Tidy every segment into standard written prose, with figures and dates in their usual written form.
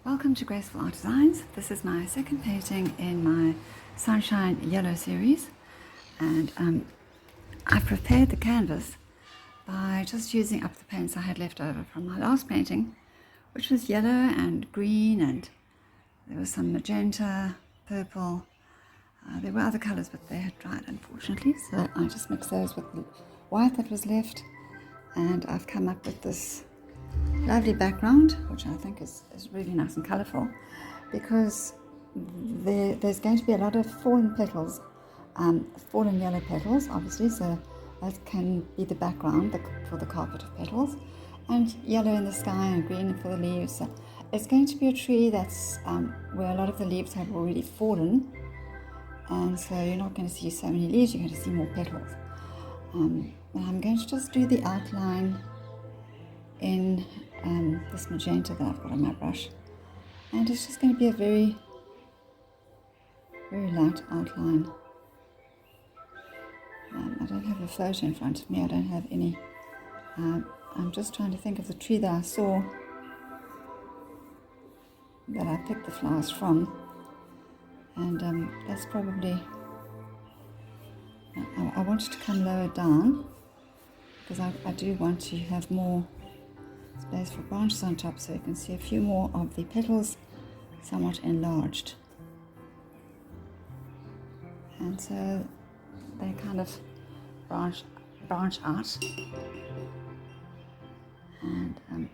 Welcome to Graceful Art Designs. This is my second painting in my Sunshine Yellow series, and I've prepared the canvas by just using up the paints I had left over from my last painting, which was yellow and green, and there was some magenta, purple. There were other colours, but they had dried unfortunately, so I just mixed those with the white that was left, and I've come up with this lovely background, which I think is really nice and colourful, because there's going to be a lot of fallen petals, fallen yellow petals obviously, so that can be the background for the carpet of petals, and yellow in the sky and green for the leaves. So it's going to be a tree that's where a lot of the leaves have already fallen, and so you're not going to see so many leaves, you're going to see more petals. And I'm going to just do the outline in this magenta that I've got on my brush, and it's just going to be a very light outline. I don't have a photo in front of me, I don't have any. I'm just trying to think of the tree that I saw, that I picked the flowers from, and that's probably, I want it to come lower down, because I do want to have more space for branches on top, so you can see a few more of the petals somewhat enlarged, and so they kind of branch out, and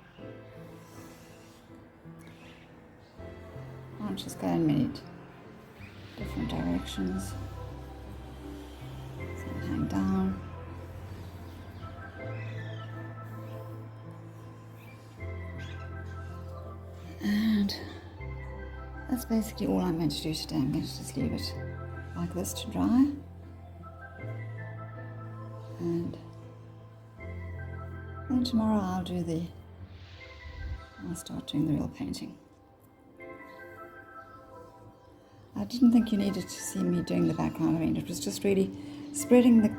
branches go in many different directions. Some hang down. And that's basically all I'm going to do today. I'm going to just leave it like this to dry, and then tomorrow I'll start doing the real painting. I didn't think you needed to see me doing the background. I mean, it was just really spreading the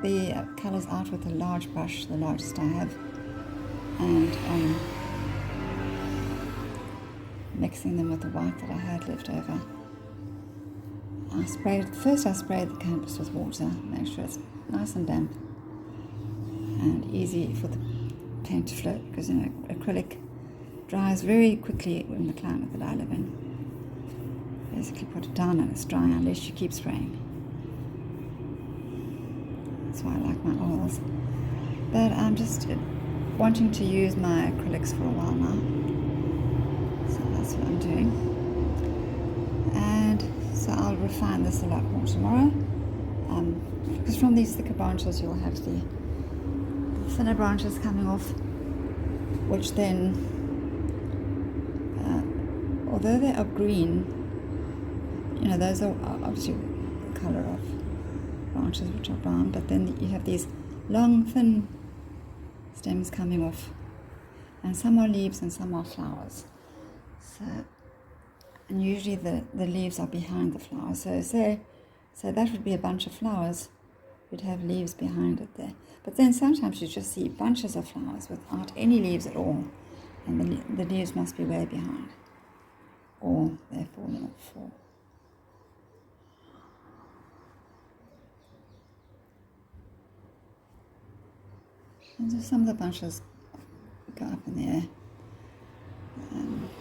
colours out with a large brush, the largest I have, and mixing them with the white that I had left over. First I sprayed the canvas with water, make sure it's nice and damp and easy for the paint to float, because acrylic dries very quickly in the climate that I live in. Basically put it down and it's dry unless you keep spraying. That's why I like my oils. But I'm just wanting to use my acrylics for a while now. That's what I'm doing, and so I'll refine this a lot more tomorrow, because from these thicker branches you'll have the thinner branches coming off, which then, although they are green, those are obviously the colour of branches which are brown, but then you have these long thin stems coming off, and some are leaves and some are flowers. And usually the leaves are behind the flowers. So that would be a bunch of flowers. You'd have leaves behind it there. But then sometimes you just see bunches of flowers without any leaves at all, and the leaves must be way behind, or they're falling off. And so some of the bunches go up in the air.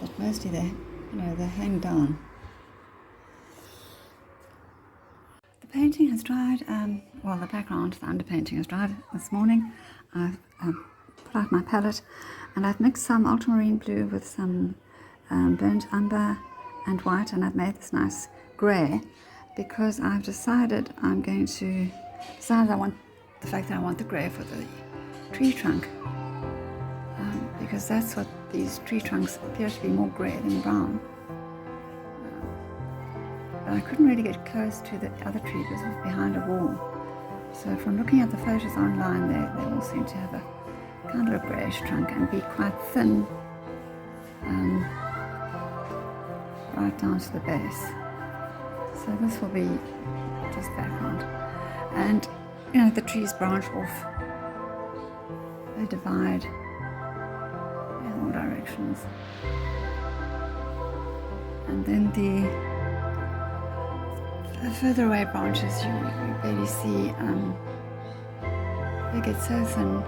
But mostly they hang down. The painting has dried, the background, the underpainting has dried this morning. I've put out my palette, and I've mixed some ultramarine blue with some burnt umber and white, and I've made this nice grey, because I've decided I want the grey for the tree trunk, because that's what these tree trunks appear to be, more grey than brown. But I couldn't really get close to the other tree because it was behind a wall. So from looking at the photos online, they all seem to have a kind of a greyish trunk and be quite thin, right down to the base. So this will be just background. And the trees branch off, they divide in all directions. And then the further away branches, you barely see, they get so thin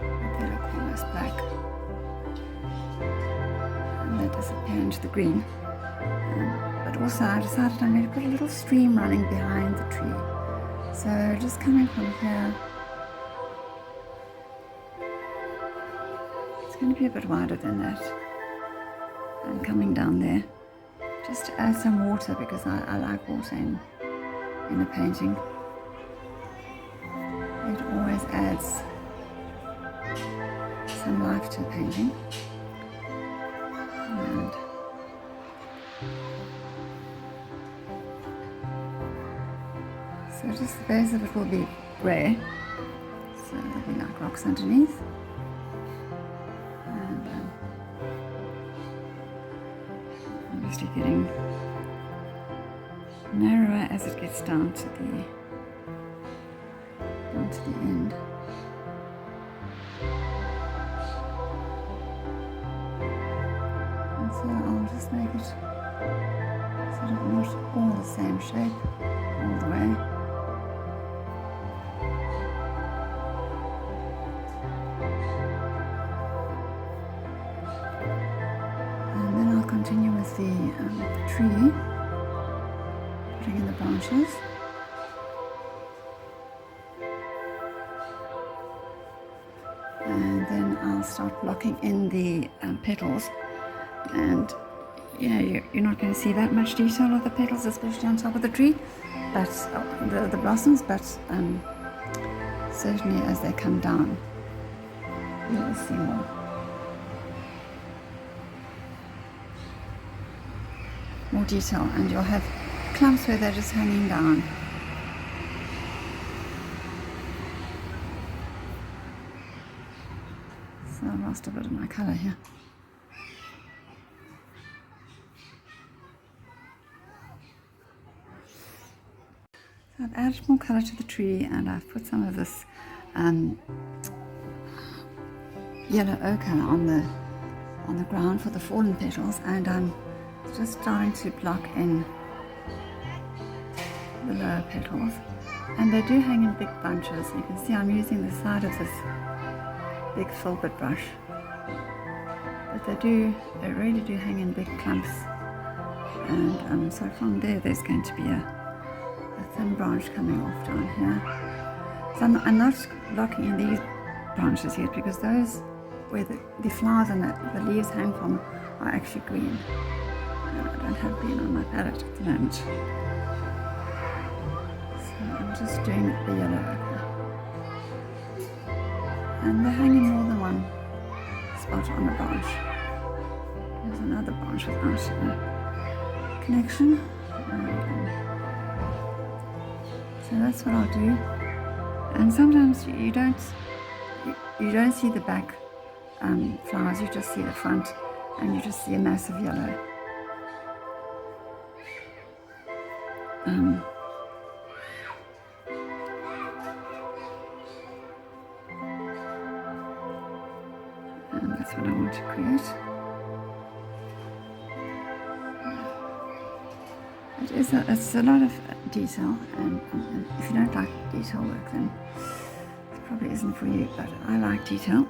that they look almost black. And they disappear into the green. But also I decided I'm going to put a little stream running behind the tree. So just coming from here, it's going to be a bit wider than that. And coming down there, just to add some water, because I like water in a painting. It always adds some life to a painting. And so just the base of it will be grey, so there'll be like rocks underneath. And obviously getting narrower as it gets down to the end. And so I'll just make it sort of not all the same shape all the way. And then I'll continue with the tree, putting in the branches. And then I'll start blocking in the petals, and you know, you're not going to see that much detail of the petals, especially on top of the tree, but the blossoms, but certainly as they come down you will see more detail, and you'll have clumps where they're just hanging down. So I lost a bit of my colour here. So I've added more colour to the tree, and I've put some of this yellow ochre on the ground for the fallen petals, and I'm just starting to block in the lower petals. And they do hang in big bunches. You can see I'm using the side of this big filbert brush, but they really do hang in big clumps. And so from there's going to be a thin branch coming off down here. So I'm not blocking in these branches yet, because those where the flowers and the leaves hang from are actually green. And I don't have green on my palette at the moment. So I'm just doing the yellow ochre. And they hang in more than one spot on the branch. There's another branch without a connection. So that's what I'll do. And sometimes you don't see the back flowers, you just see the front, and you just see a massive yellow. And that's what I want to create. It's a lot of detail, and if you don't like detail work, then it probably isn't for you, but I like detail,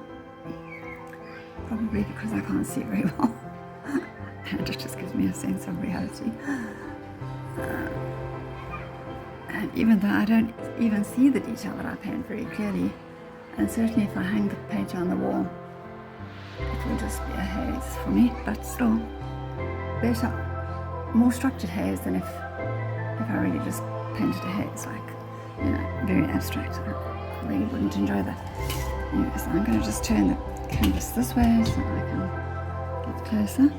probably because I can't see very well, and it just gives me a sense of reality. And even though I don't even see the detail that I paint very clearly, and certainly if I hang the paint on the wall, it will just be a haze for me, but still better, more structured haze than if I really just painted a haze, like, you know, very abstract. I really wouldn't enjoy that. Anyway, so I'm going to just turn the canvas this way so I can get closer.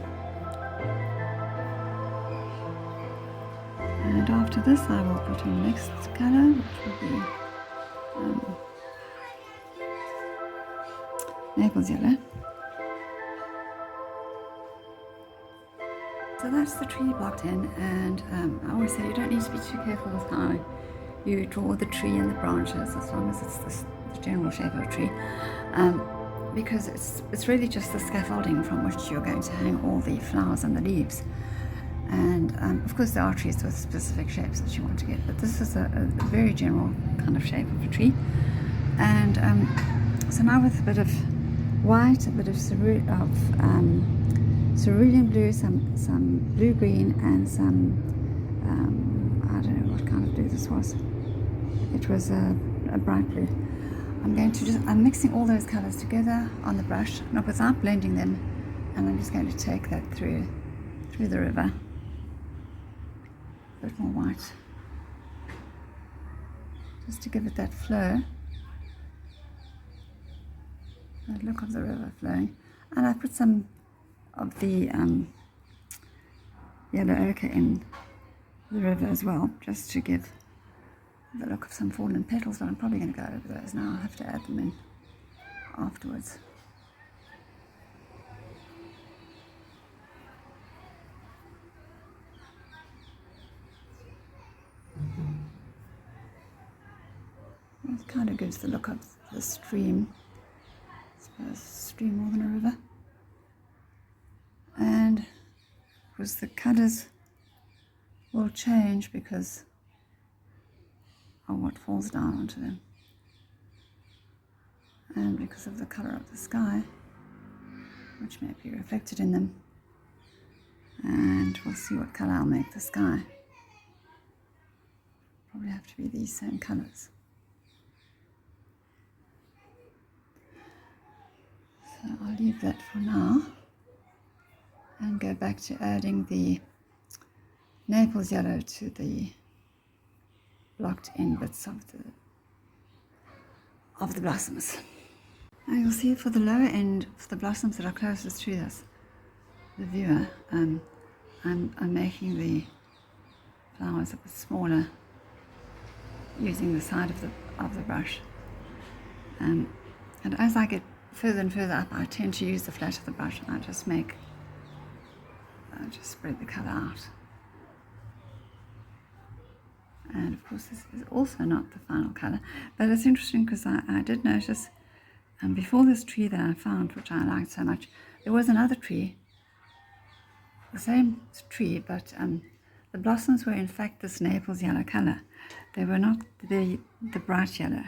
And after this I will put in the next colour, which will be naples yellow. So that's the tree blocked in, and I always say you don't need to be too careful with how you draw the tree and the branches, as long as it's the general shape of a tree. because it's really just the scaffolding from which you're going to hang all the flowers and the leaves. And of course there are trees with specific shapes that you want to get, but this is a very general kind of shape of a tree. And so now with a bit of white, a bit of cerulean blue, some blue green, and some I don't know what kind of blue this was. It was a bright blue. I'm mixing all those colors together on the brush, not without blending them, and I'm just going to take that through the river. A bit more white, just to give it that flow, that look of the river flowing. And I put some of the yellow ochre in the river as well, just to give the look of some fallen petals, but I'm probably going to go over those now. I'll have to add them in afterwards. It kind of gives the look of the stream, I suppose, stream more than a river. And of course the colours will change because of what falls down onto them, and because of the colour of the sky, which may be reflected in them. And we'll see what colour I'll make the sky. Probably have to be these same colours. So I'll leave that for now and go back to adding the Naples yellow to the blocked in bits of the blossoms. Now you'll see for the lower end, for the blossoms that are closest to this, the viewer, I'm making the flowers a bit smaller using the side of the brush. And as I get further and further up, I tend to use the flat of the brush, and I just spread the colour out. And of course this is also not the final colour, but it's interesting because I did notice before this tree that I found, which I liked so much, there was another tree, the same tree, but the blossoms were in fact this Naples yellow colour. They were not the bright yellow.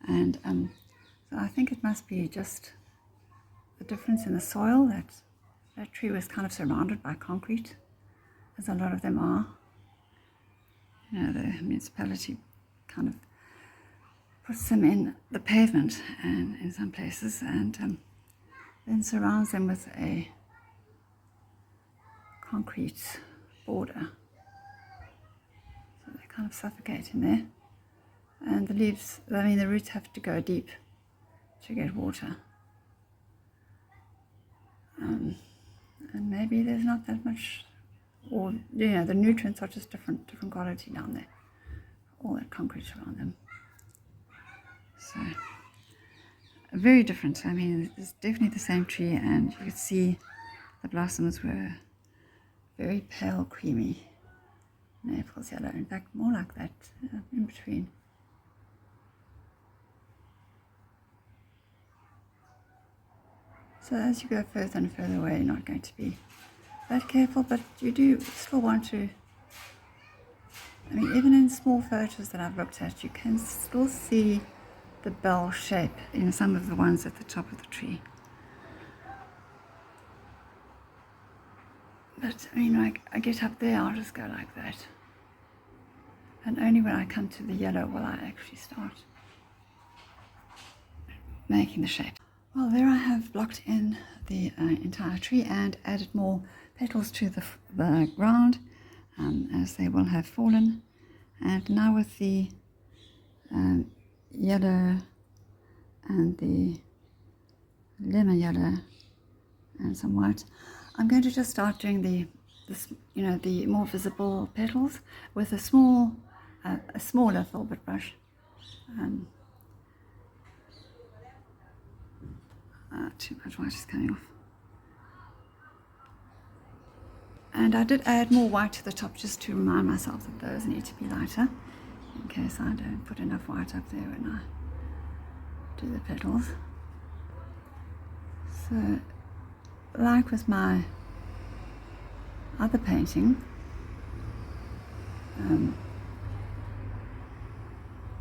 And so I think it must be just the difference in the soil. That tree was kind of surrounded by concrete, as a lot of them are. You know, the municipality kind of puts them in the pavement and in some places, and then surrounds them with a concrete border. So they kind of suffocate in there. And the leaves, I mean the roots have to go deep to get water. And maybe there's not that much, or you know, the nutrients are just different quality down there, all that concrete around them. So very different. I mean, it's definitely the same tree, and you could see the blossoms were very pale, creamy Naples yellow. In fact, more like that in between. So as you go further and further away, you're not going to be that careful, but you do still want to, I mean, even in small photos that I've looked at, you can still see the bell shape in some of the ones at the top of the tree. But I mean, like, I get up there, I'll just go like that. And only when I come to the yellow will I actually start making the shape. Well, there I have blocked in the entire tree and added more petals to the ground, as they will have fallen. And now with the yellow and the lemon yellow and some white, I'm going to just start doing the more visible petals with a smaller filbert brush. Too much white is coming off. And I did add more white to the top just to remind myself that those need to be lighter, in case I don't put enough white up there when I do the petals. So, like with my other painting,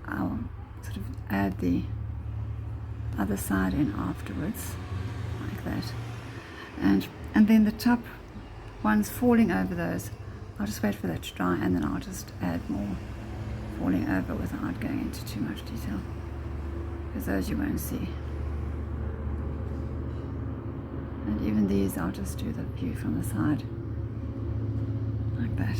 I'll sort of add the other side in afterwards, like that. And then the top ones falling over those, I'll just wait for that to dry, and then I'll just add more falling over without going into too much detail, because those you won't see. And even these, I'll just do the view from the side, like that.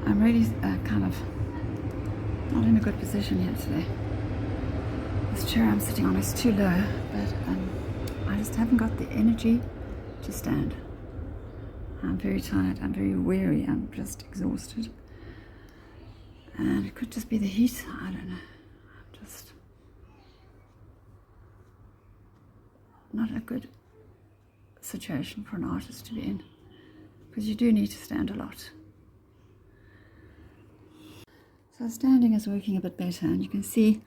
I'm really kind of not in a good position here today. This chair I'm sitting on is too low, but I just haven't got the energy to stand. I'm very tired, I'm very weary, I'm just exhausted. And it could just be the heat, I don't know. I'm just not a good situation for an artist to be in, because you do need to stand a lot. So standing is working a bit better, and you can see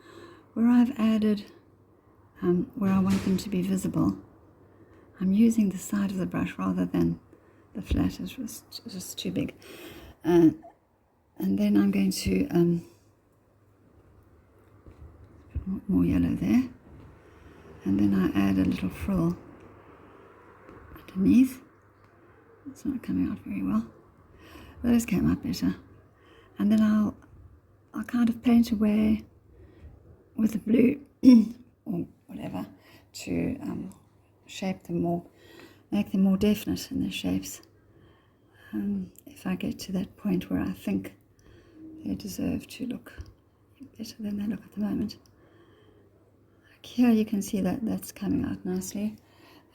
where I've added, where I want them to be visible, I'm using the side of the brush rather than the flat. It's just too big. And then I'm going to put more yellow there, and then I add a little frill underneath. It's not coming out very well. Those came out better. And then I'll kind of paint away with the blue or whatever to shape them more, make them more definite in their shapes. If I get to that point where I think they deserve to look better than they look at the moment. Like here you can see that that's coming out nicely.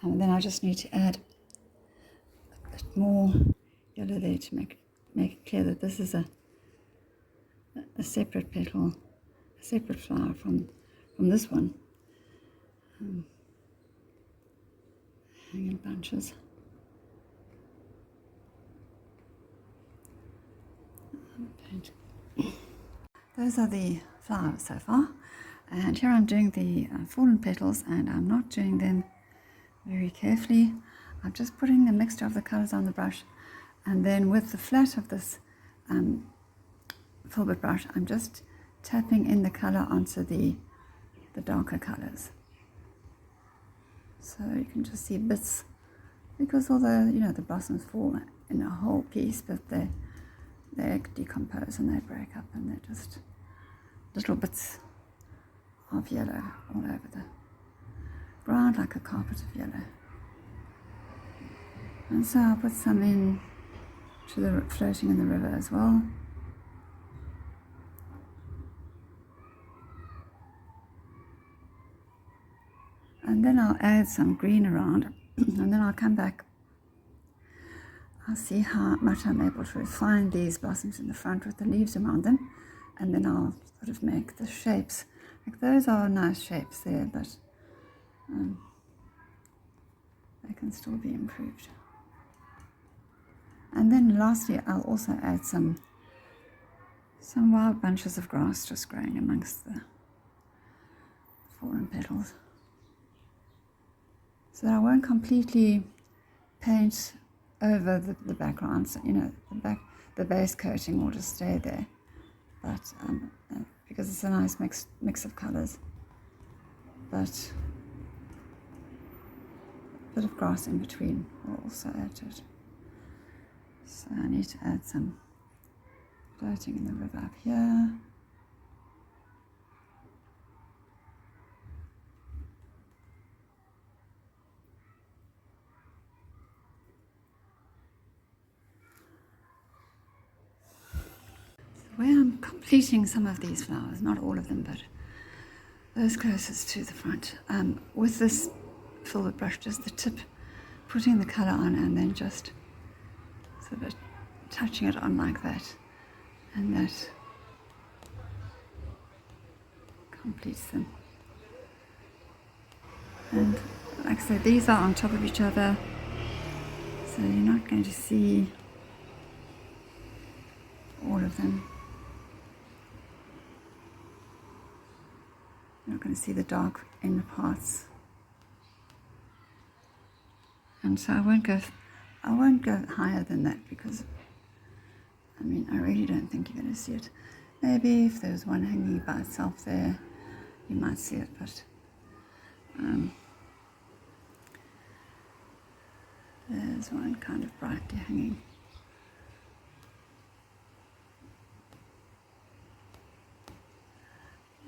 And then I just need to add a bit more yellow there to make it clear that this is a separate petal, a separate flower from this one. Hanging bunches. Those are the flowers so far, and here I'm doing the fallen petals, and I'm not doing them very carefully. I'm just putting a mixture of the colors on the brush, and then with the flat of this filbert brush, I'm just tapping in the color onto the darker colors. So you can just see bits, because although the blossoms fall in a whole piece, but they decompose and they break up, and they're just little bits of yellow all over the ground, like a carpet of yellow. And so I'll put some in to the floating in the river as well. And then I'll add some green around, and then I'll come back. I'll see how much I'm able to refine these blossoms in the front with the leaves around them, and then I'll sort of make the shapes. Like those are nice shapes there, but they can still be improved. And then lastly, I'll also add some wild bunches of grass just growing amongst the fallen petals, so that I won't completely paint over the background. So, the base coating will just stay there, but because it's a nice mix of colors, but a bit of grass in between will also add to it. So I need to add some floating in the river up here. Where I'm completing some of these flowers, not all of them, but those closest to the front, with this filbert brush, just the tip, putting the colour on, and then just sort of touching it on like that, and that completes them. And like I said, these are on top of each other, so you're not going to see all of them. You're not going to see the dark inner parts. And so I won't go higher than that, because I mean, I really don't think you're going to see it. Maybe if there's one hanging by itself there, you might see it, but there's one kind of brightly hanging.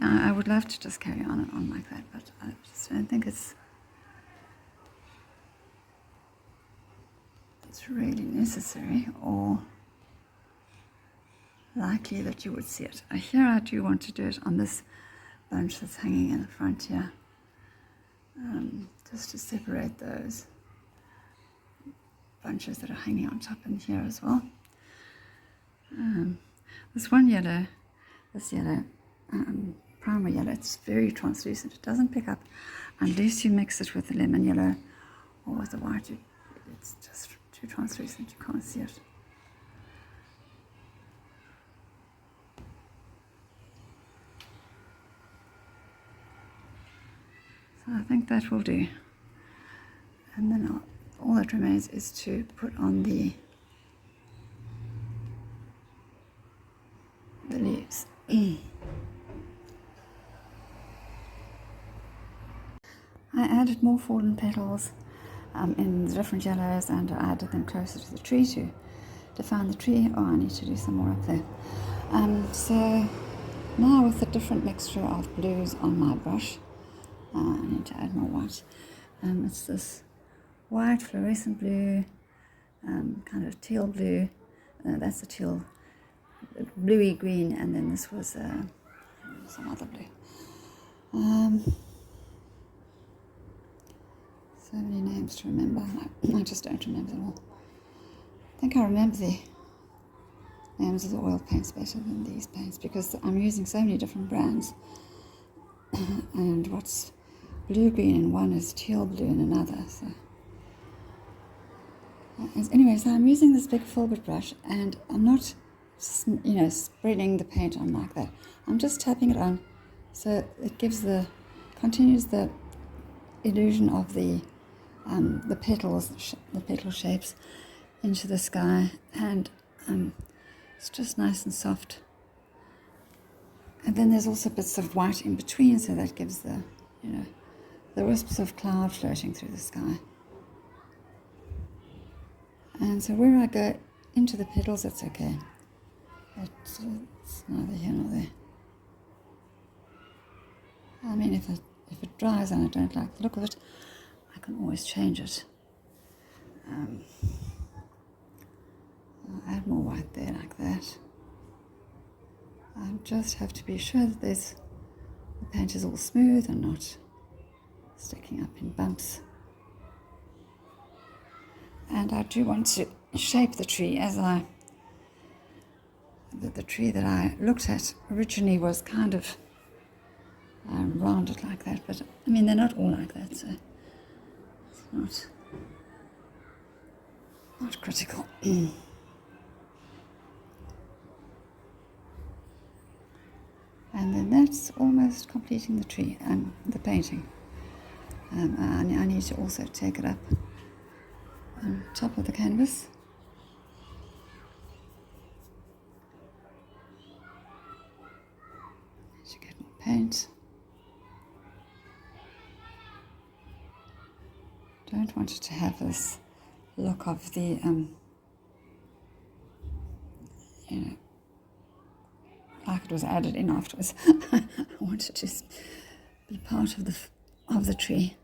Now, I would love to just carry on and on like that, but I just don't think it's really necessary or likely that you would see it. Here I do want to do it on this bunch that's hanging in the front here, just to separate those bunches that are hanging on top in here as well. This yellow, primary yellow, it's very translucent. It doesn't pick up unless you mix it with the lemon yellow or with the white. It's just too translucent, you can't see it. So I think that will do. And then all that remains is to put on the leaves. I added more fallen petals in the different yellows, and I added them closer to the tree to define the tree. Oh, I need to do some more up there. So now with a different mixture of blues on my brush, I need to add more white. It's this white fluorescent blue, kind of teal blue. That's the teal, bluey green, and then this was some other blue. So many names to remember. I just don't remember them all. I think I remember the names of the oil paints better than these paints, because I'm using so many different brands. And what's blue-green in one is teal blue in another. So anyway, so I'm using this big filbert brush, and I'm not, spreading the paint on like that. I'm just tapping it on, so it continues the illusion of the petals, the petal shapes into the sky, and it's just nice and soft. And then there's also bits of white in between, so that gives the wisps of cloud floating through the sky. And so where I go into the petals, it's okay. It's neither here nor there. I mean, if it dries and I don't like the look of it, I can always change it. I'll add more white there like that. I just have to be sure that the paint is all smooth and not sticking up in bumps. And I do want to shape the tree as the tree that I looked at originally was kind of rounded like that, but I mean, they're not all like that, so it's not critical. And then that's almost completing the tree and the painting. I need to also take it up on top of the canvas. To get more paint. Don't want it to have this look of the like it was added in afterwards. I want it to be part of the tree.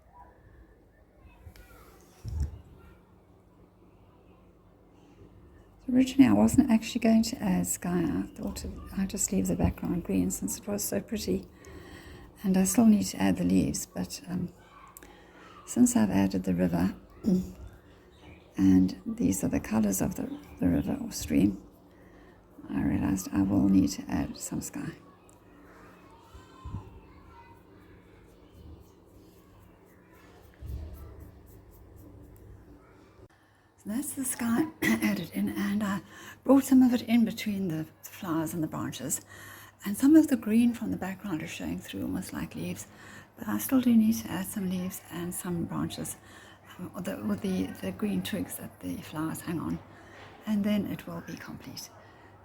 Originally, I wasn't actually going to add sky. I thought I'd just leave the background green since it was so pretty, and I still need to add the leaves. But since I've added the river, and these are the colors of the river or stream, I realized I will need to add some sky. That's the sky added in, and I brought some of it in between the flowers and the branches, and some of the green from the background is showing through almost like leaves, but I still do need to add some leaves and some branches with the green twigs that the flowers hang on, and then it will be complete.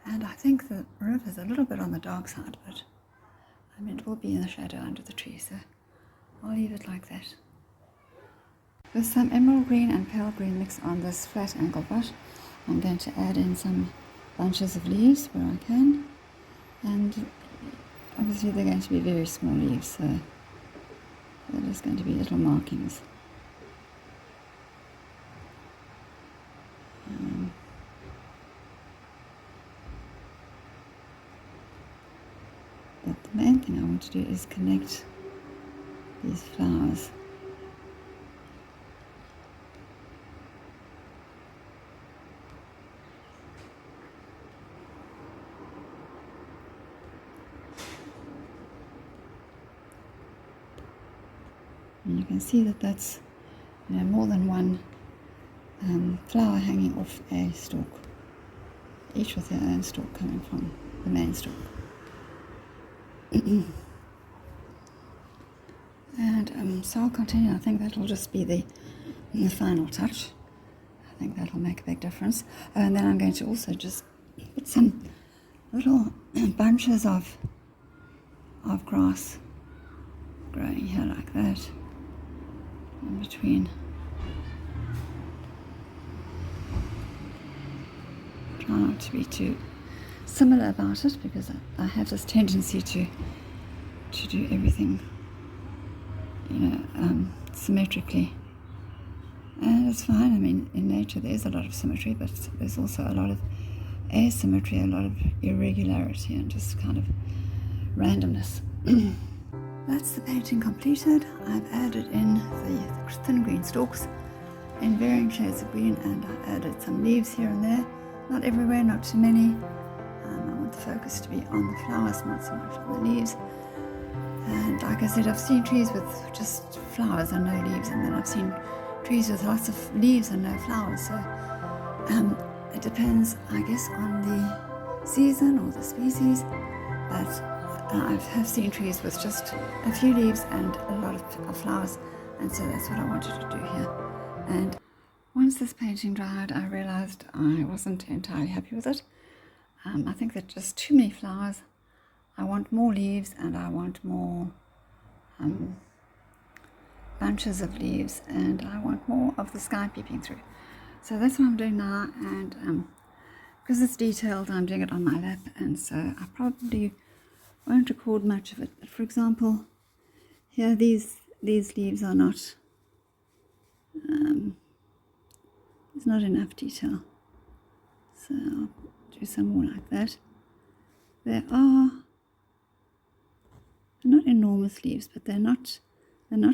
And I think the river is a little bit on the dark side, but I mean it will be in the shadow under the tree, so I'll leave it like that. With some emerald green and pale green mixed on this flat angle brush, I'm going to add in some bunches of leaves where I can, and obviously they're going to be very small leaves, so they're just going to be little markings. But the main thing I want to do is connect these flowers. And you can see that that's more than one flower hanging off a stalk, each with their own stalk coming from the main stalk. And so I'll continue. I think that'll just be the final touch. I think that'll make a big difference. And then I'm going to also just put some little bunches of grass growing here like that in between. Try not to be too similar about it, because I have this tendency to do everything symmetrically, and it's fine. I mean, in nature there's a lot of symmetry, but there's also a lot of asymmetry, a lot of irregularity, and just kind of randomness. That's the painting completed. I've added in the thin green stalks in varying shades of green, and I added some leaves here and there, not everywhere, not too many. I want the focus to be on the flowers, not so much on the leaves. And like I said, I've seen trees with just flowers and no leaves, and then I've seen trees with lots of leaves and no flowers. So it depends, I guess, on the season or the species. But I have seen trees with just a few leaves and a lot of flowers, and so that's what I wanted to do here. And once this painting dried, I realized I wasn't entirely happy with it. I think that just too many flowers. I want more leaves, and I want more bunches of leaves, and I want more of the sky peeping through. So that's what I'm doing now, and because it's detailed, I'm doing it on my lap, and so I probably won't record much of it. But for example, here these leaves are not, there's not enough detail, so I'll do some more like that. They're not enormous leaves, but they're not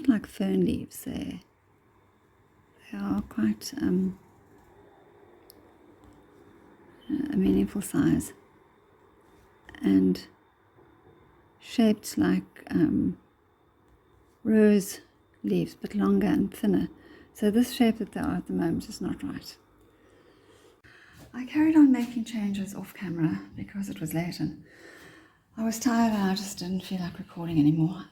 like fern leaves. They are quite a meaningful size, and shaped like rose leaves, but longer and thinner. So this shape that they are at the moment is not right. I carried on making changes off camera because it was late and I was tired and I just didn't feel like recording anymore.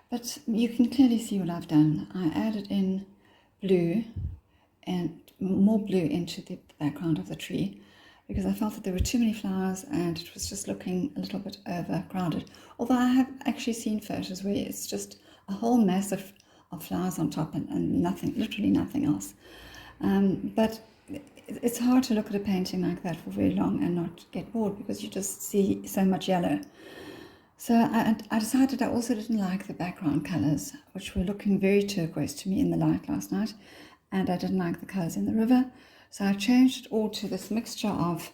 But you can clearly see what I've done. I added in blue and more blue into the background of the tree, because I felt that there were too many flowers and it was just looking a little bit overcrowded. Although I have actually seen photos where it's just a whole mass of flowers on top and nothing, literally nothing else. But it's hard to look at a painting like that for very long and not get bored, because you just see so much yellow. So I decided I also didn't like the background colours, which were looking very turquoise to me in the light last night, and I didn't like the colours in the river. So I changed it all to this mixture of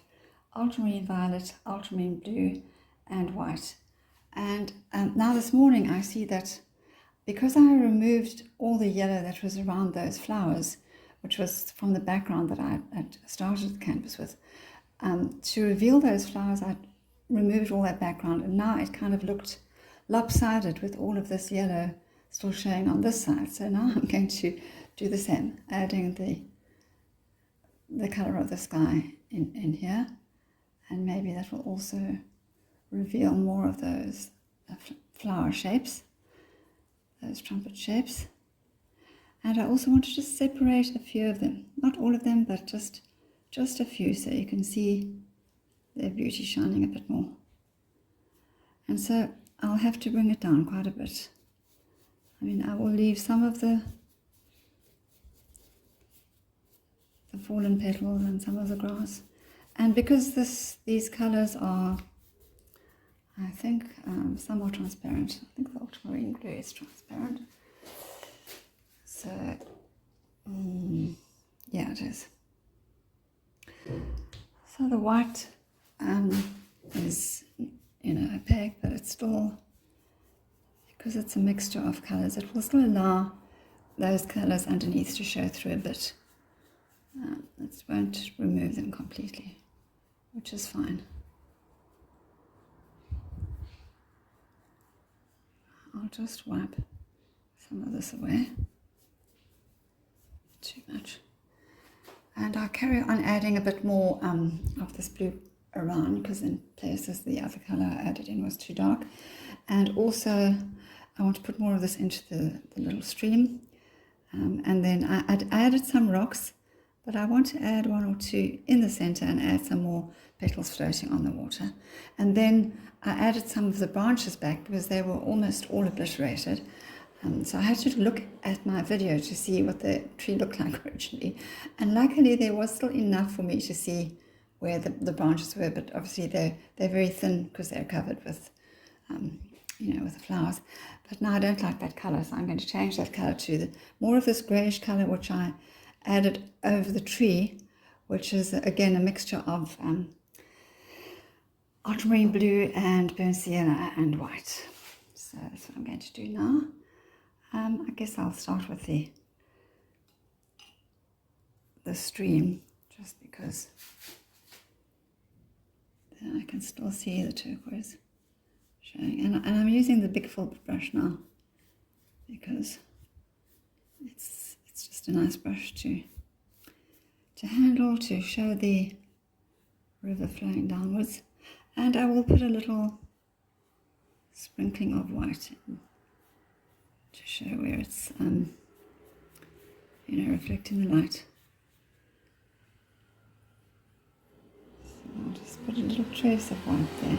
ultramarine violet, ultramarine blue and white. And now this morning I see that because I removed all the yellow that was around those flowers, which was from the background that I had started the canvas with, to reveal those flowers, I removed all that background, and now it kind of looked lopsided with all of this yellow still showing on this side. So now I'm going to do the same, adding the the colour of the sky in here, and maybe that will also reveal more of those flower shapes, those trumpet shapes. And I also want to just separate a few of them, not all of them, but just a few, so you can see their beauty shining a bit more. And so I'll have to bring it down quite a bit. I mean, I will leave some of the fallen petals and some of the grass. And because these colours are, I think, somewhat transparent. I think the ultramarine blue is transparent. So, yeah, it is. So the white is, opaque, but it's still, because it's a mixture of colours, it will still allow those colours underneath to show through a bit. It won't remove them completely, which is fine. I'll just wipe some of this away. Too much. And I'll carry on adding a bit more of this blue around, because in places the other colour I added in was too dark. And also I want to put more of this into the little stream. And then I added some rocks, but I want to add one or two in the centre and add some more petals floating on the water. And then I added some of the branches back because they were almost all obliterated. So I had to look at my video to see what the tree looked like originally. And luckily there was still enough for me to see where the branches were, but obviously they're very thin because they're covered with, with the flowers. But now I don't like that colour, so I'm going to change that colour to more of this greyish colour, which I added over the tree, which is again a mixture of ultramarine blue and burnt sienna and white. So that's what I'm going to do now. I guess I'll start with the stream, just because then I can still see the turquoise showing. And I'm using the big full brush now because it's just a nice brush to handle, to show the river flowing downwards. And I will put a little sprinkling of white in to show where it's reflecting the light. So I'll just put a little trace of white there.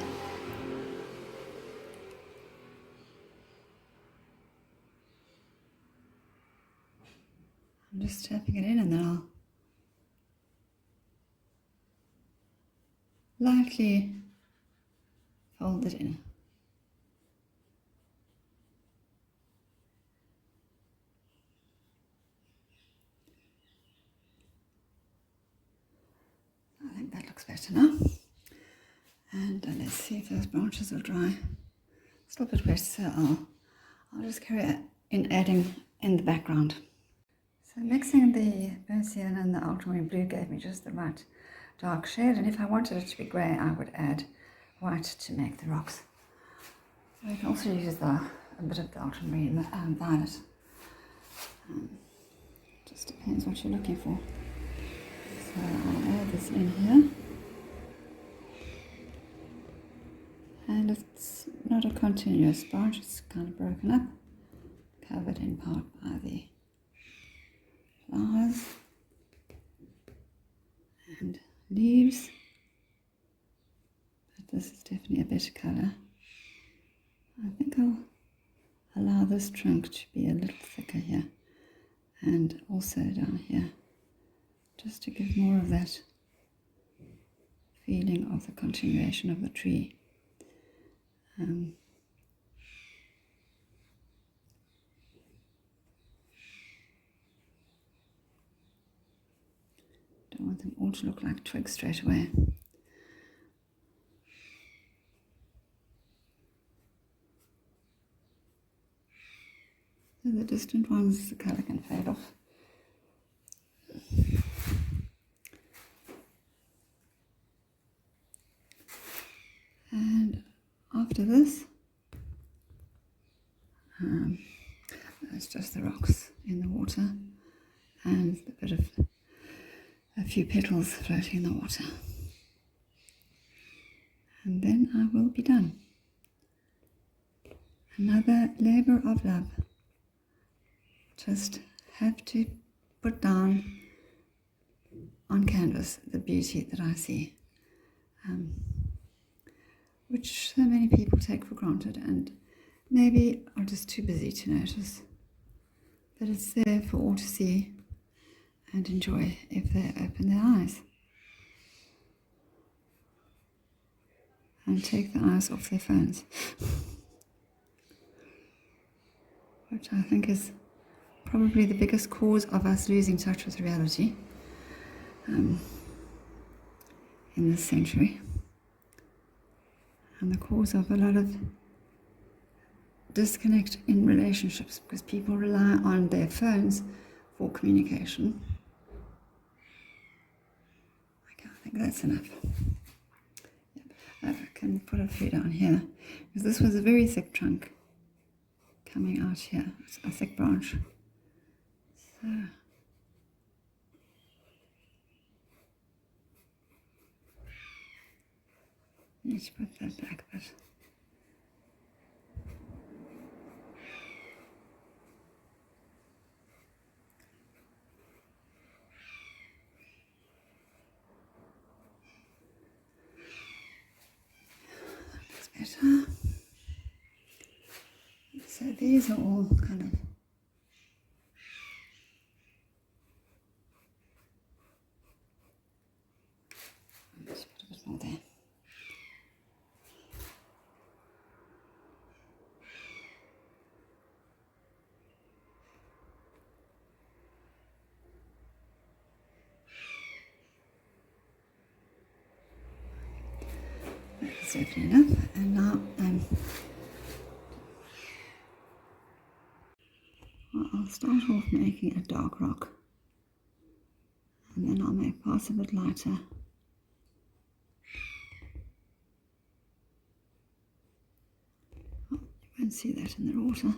I'm just tapping it in, and then I'll lightly fold it in. I think that looks better now. And let's see if those branches will dry. It's a little bit wet, so I'll just carry in adding in the background. So mixing the burnt sienna and the ultramarine blue gave me just the right dark shade, and if I wanted it to be grey, I would add white to make the rocks. So you can also use a bit of the ultramarine violet. Just depends what you're looking for. So I'll add this in here. And it's not a continuous branch, it's kind of broken up, covered in part by the flowers and leaves. But this is definitely a better colour. I think I'll allow this trunk to be a little thicker here and also down here, just to give more of that feeling of the continuation of the tree. Don't want them all to look like twigs straight away. So the distant ones, the colour can fade off. And after this, it's just the rocks in the water and a few petals floating in the water. And then I will be done. Another labour of love. Just have to put down on canvas the beauty that I see, which so many people take for granted and maybe are just too busy to notice. But it's there for all to see and enjoy if they open their eyes and take the eyes off their phones, which I think is probably the biggest cause of us losing touch with reality in this century, and the cause of a lot of disconnect in relationships, because people rely on their phones for communication. Okay, I think that's enough. Yep. I can put a few down here, because this was a very thick trunk coming out here. It's a thick branch. So need to put that back a bit. That's better. So these are all kind of just put a bit more there. That's certainly enough. And now I'll start off making a dark rock, and then I'll make parts of it lighter. Oh, you won't see that in the water.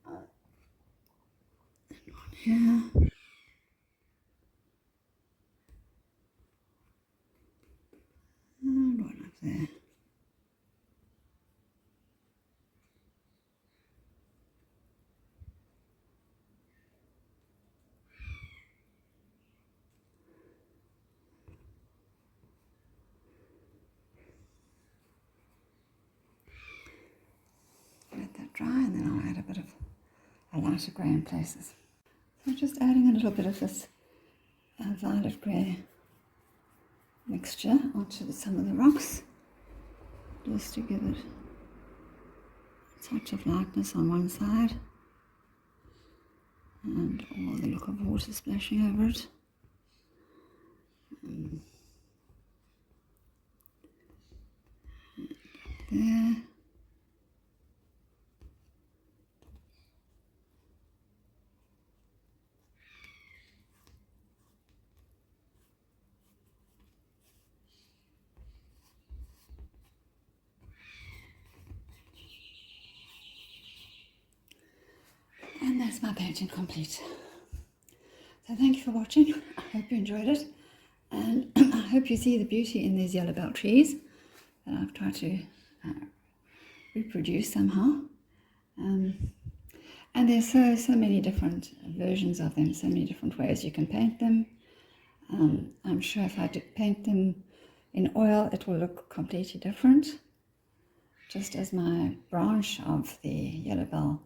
And one here. And one up there. Let that dry, and then I'll add a bit of a lighter grey in places. So just adding a little bit of this violet grey mixture onto some of the rocks, just to give it a touch of lightness on one side and all the look of water splashing over it. And there. And that's my painting complete. So thank you for watching. I hope you enjoyed it, and I hope you see the beauty in these yellow bell trees that I've tried to reproduce somehow. And there's so many different versions of them, so many different ways you can paint them. I'm sure if I did paint them in oil, it will look completely different, just as my branch of the yellow bell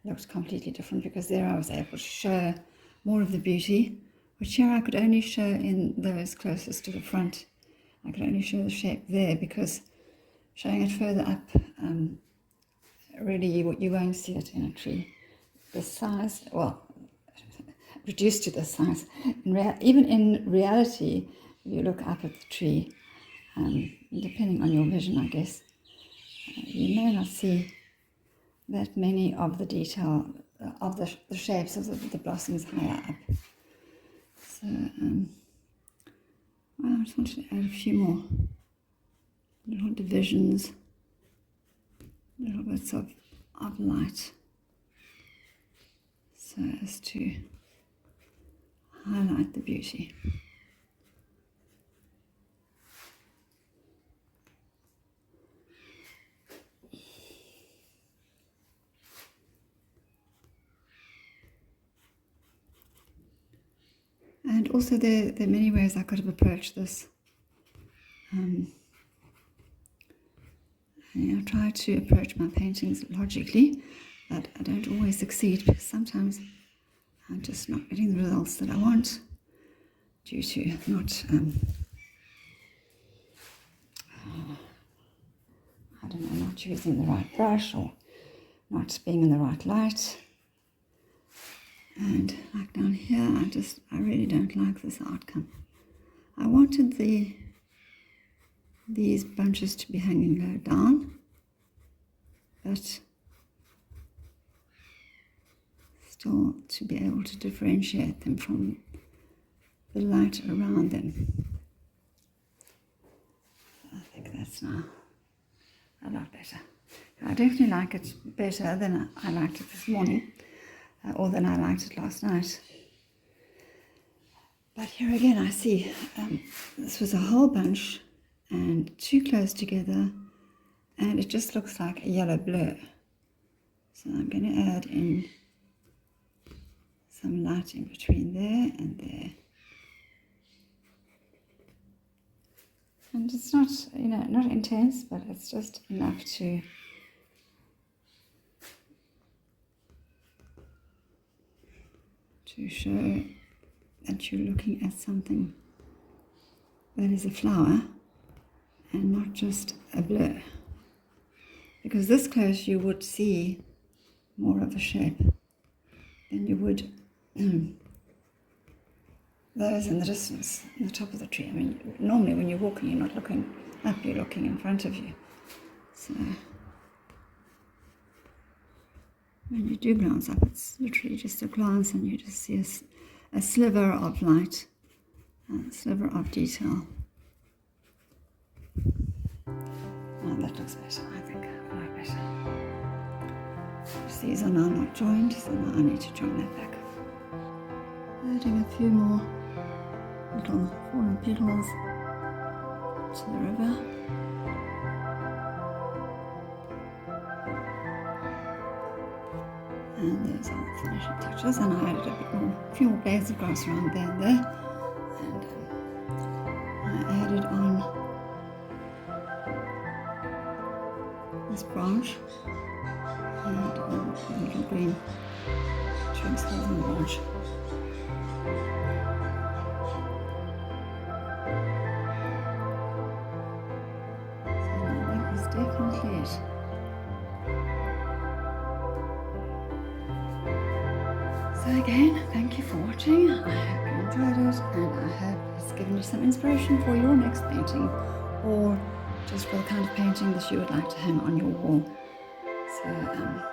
looks completely different, because there I was able to show more of the beauty, which here I could only show in those closest to the front. I could only show the shape there, because showing it further up, really you won't see it in a tree this size, well, reduced to this size. Even in reality, if you look up at the tree, depending on your vision, I guess, you may not see that many of the detail of the shapes of the blossoms higher up. So well, I just wanted to add a few more little divisions, little bits of light. so as to highlight the beauty. And also there are many ways I could have approached this. I try to approach my paintings logically, but I don't always succeed because sometimes I'm just not getting the results that I want due to not, I don't know, not using the right brush or not being in the right light. And like down here, I really don't like this outcome. I wanted these bunches to be hanging low down, but still to be able to differentiate them from the light around them. I think that's now a lot better. I definitely like it better than I liked it this morning, or than I liked it last night. But here again I see this was a whole bunch and too close together, and it just looks like a yellow blur. So I'm going to add in some light in between there and there. And it's not, not intense, but it's just enough to show that you're looking at something that is a flower and not just a blur. Because this close you would see more of a shape than you would those in the distance, in the top of the tree. I mean, normally when you're walking, you're not looking up, you're looking in front of you. So when you do glance up, it's literally just a glance and you just see a sliver of light, a sliver of detail. Oh, that looks better, I think. I like better. These are now not joined, so now I need to join that back. Adding a few more little fallen petals to the river. And those are the finishing touches, and I added a few more blades of grass around there and there. And I added on this branch and the little green twigs on the branch. Definitely it. So again, thank you for watching. I hope you enjoyed it, and I hope it's given you some inspiration for your next painting, or just for the kind of painting that you would like to hang on your wall. So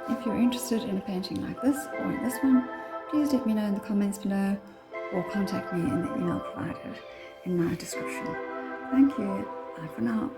if you're interested in a painting like this or in this one, please let me know in the comments below, or contact me in the email provided in my description. Thank you. Bye for now.